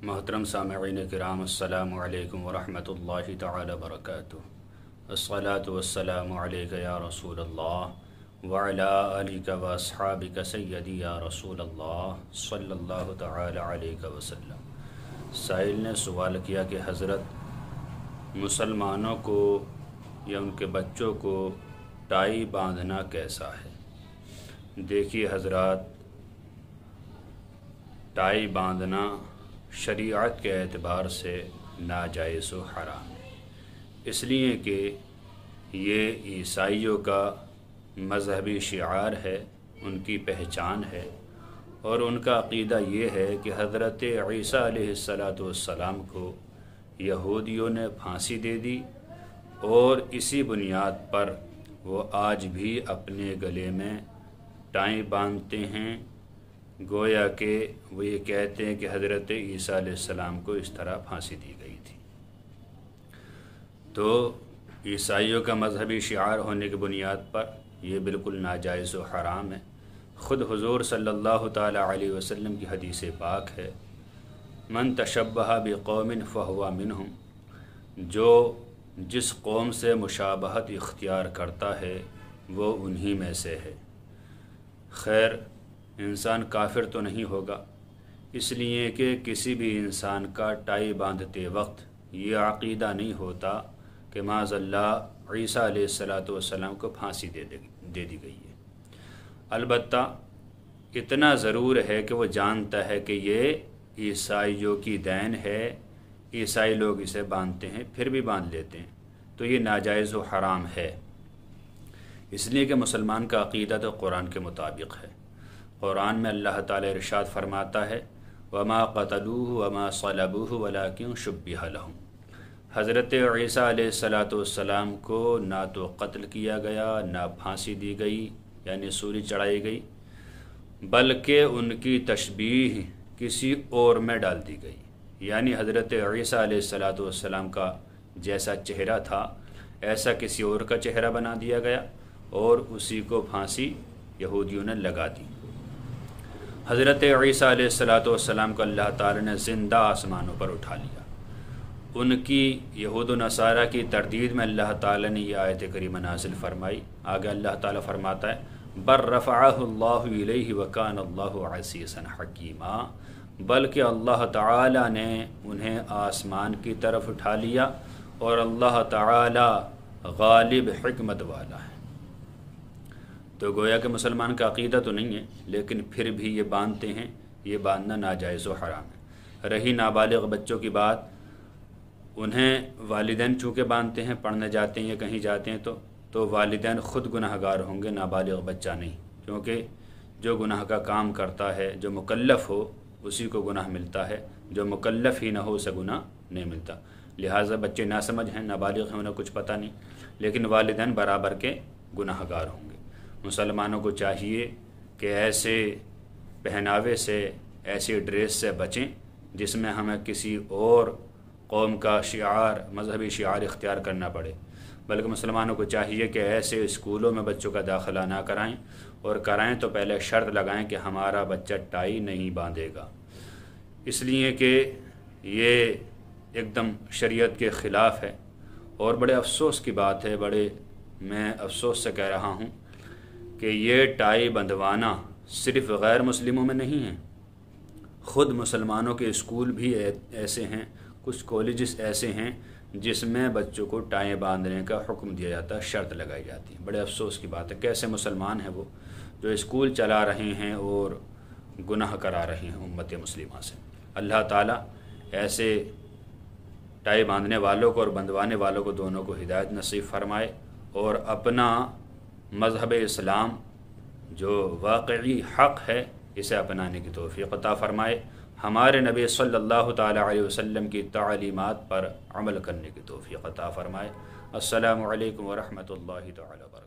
محترم سامعین کرام، السلام علیکم ورحمۃ اللہ تعالی وبرکاتہ۔ الصلاۃ والسلام علیک یا رسول اللہ وعلی آلک واصحابک سیدی یا رسول اللہ صلی اللہ تعالی علیہ وسلم۔ سائل نے سوال کیا کہ حضرت مسلمانوں کو یا ان کے بچوں کو ٹائی باندھنا کیسا ہے؟ دیکھیے حضرات، ٹائی باندھنا شریعت کے اعتبار سے ناجائز و حرام ہے، اس لیے کہ یہ عیسائیوں کا مذہبی شعار ہے، ان کی پہچان ہے، اور ان کا عقیدہ یہ ہے کہ حضرت عیسیٰ علیہ السلام کو یہودیوں نے پھانسی دے دی، اور اسی بنیاد پر وہ آج بھی اپنے گلے میں ٹائی باندھتے ہیں، گویا کہ وہ یہ کہتے ہیں کہ حضرت عیسیٰ علیہ السلام کو اس طرح پھانسی دی گئی تھی۔ تو عیسائیوں کا مذہبی شعار ہونے کی بنیاد پر یہ بالکل ناجائز و حرام ہے۔ خود حضور صلی اللہ تعالی علیہ وسلم کی حدیث پاک ہے، من تشبہ بقوم فہو منہم، جو جس قوم سے مشابہت اختیار کرتا ہے وہ انہی میں سے ہے۔ خیر، انسان کافر تو نہیں ہوگا، اس لیے کہ کسی بھی انسان کا ٹائی باندھتے وقت یہ عقیدہ نہیں ہوتا کہ معاذ اللہ عیسیٰ علیہ السلام کو پھانسی دے دی گئی ہے۔ البتہ اتنا ضرور ہے کہ وہ جانتا ہے کہ یہ عیسائیوں کی دین ہے، عیسائی لوگ اسے باندھتے ہیں، پھر بھی باندھ لیتے ہیں، تو یہ ناجائز و حرام ہے، اس لیے کہ مسلمان کا عقیدہ تو قرآن کے مطابق ہے۔ قرآن میں اللہ تعالی ارشاد فرماتا ہے، وما قتلوه وما صلبوه ولكن شبه لهم۔ حضرت عیسیٰ علیہ السلام کو نہ تو قتل کیا گیا، نہ پھانسی دی گئی یعنی سولی چڑھائی گئی، بلکہ ان کی تشبیہ کسی اور میں ڈال دی گئی، یعنی حضرت عیسیٰ علیہ السلام کا جیسا چہرہ تھا ایسا کسی اور کا چہرہ بنا دیا گیا، اور اسی کو پھانسی یہودیوں نے لگا دی۔ حضرت عیسیٰ علیہ السلام کو اللہ تعالی نے زندہ آسمانوں پر اٹھا لیا۔ ان کی یہود و نصارہ کی تردید میں اللہ تعالی نے یہ آیت کریمہ نازل فرمائی۔ آگے اللہ تعالی فرماتا ہے، بل رفعہ اللہ الیہ وکان اللہ عزیزا حکیما، بلکہ اللہ تعالی نے انہیں آسمان کی طرف اٹھا لیا، اور اللہ تعالی غالب حکمت والا ہے۔ تو گویا کہ مسلمان کا عقیدہ تو نہیں ہے، لیکن پھر بھی یہ باندھتے ہیں، یہ باندھنا ناجائز و حرام ہے۔ رہی نابالغ بچوں کی بات، انہیں والدین چونکہ باندھتے ہیں، پڑھنے جاتے ہیں یا کہیں جاتے ہیں تو والدین خود گناہ گار ہوں گے، نابالغ بچہ نہیں، کیونکہ جو گناہ کا کام کرتا ہے، جو مکلف ہو اسی کو گناہ ملتا ہے، جو مکلف ہی نہ ہو اسے گناہ نہیں ملتا۔ لہٰذا بچے ناسمجھ ہیں، نابالغ ہیں، انہیں کچھ پتہ نہیں، لیکن والدین برابر کے گناہ گار ہوں گے۔ مسلمانوں کو چاہیے کہ ایسے پہناوے سے، ایسی ڈریس سے بچیں جس میں ہمیں کسی اور قوم کا شعار، مذہبی شعار اختیار کرنا پڑے، بلکہ مسلمانوں کو چاہیے کہ ایسے اسکولوں میں بچوں کا داخلہ نہ کرائیں، اور کرائیں تو پہلے شرط لگائیں کہ ہمارا بچہ ٹائی نہیں باندھے گا، اس لیے کہ یہ ایک دم شریعت کے خلاف ہے۔ اور بڑے افسوس کی بات ہے، میں افسوس سے کہہ رہا ہوں کہ یہ ٹائی بندھوانا صرف غیر مسلموں میں نہیں ہے، خود مسلمانوں کے اسکول بھی ایسے ہیں، کچھ کالجز ایسے ہیں جس میں بچوں کو ٹائی باندھنے کا حکم دیا جاتا ہے، شرط لگائی جاتی ہے۔ بڑے افسوس کی بات ہے، کیسے مسلمان ہیں وہ جو اسکول چلا رہے ہیں اور گناہ کرا رہے ہیں امت مسلمہ سے۔ اللہ تعالیٰ ایسے ٹائی باندھنے والوں کو اور بندھوانے والوں کو دونوں کو ہدایت نصیب فرمائے، اور اپنا مذہب اسلام جو واقعی حق ہے اسے اپنانے کی توفیق عطا فرمائے، ہمارے نبی صلی اللہ تعالی علیہ وسلم کی تعلیمات پر عمل کرنے کی توفیق عطا فرمائے۔ السلام علیکم ورحمۃ اللہ تعالی وبرکاتہ۔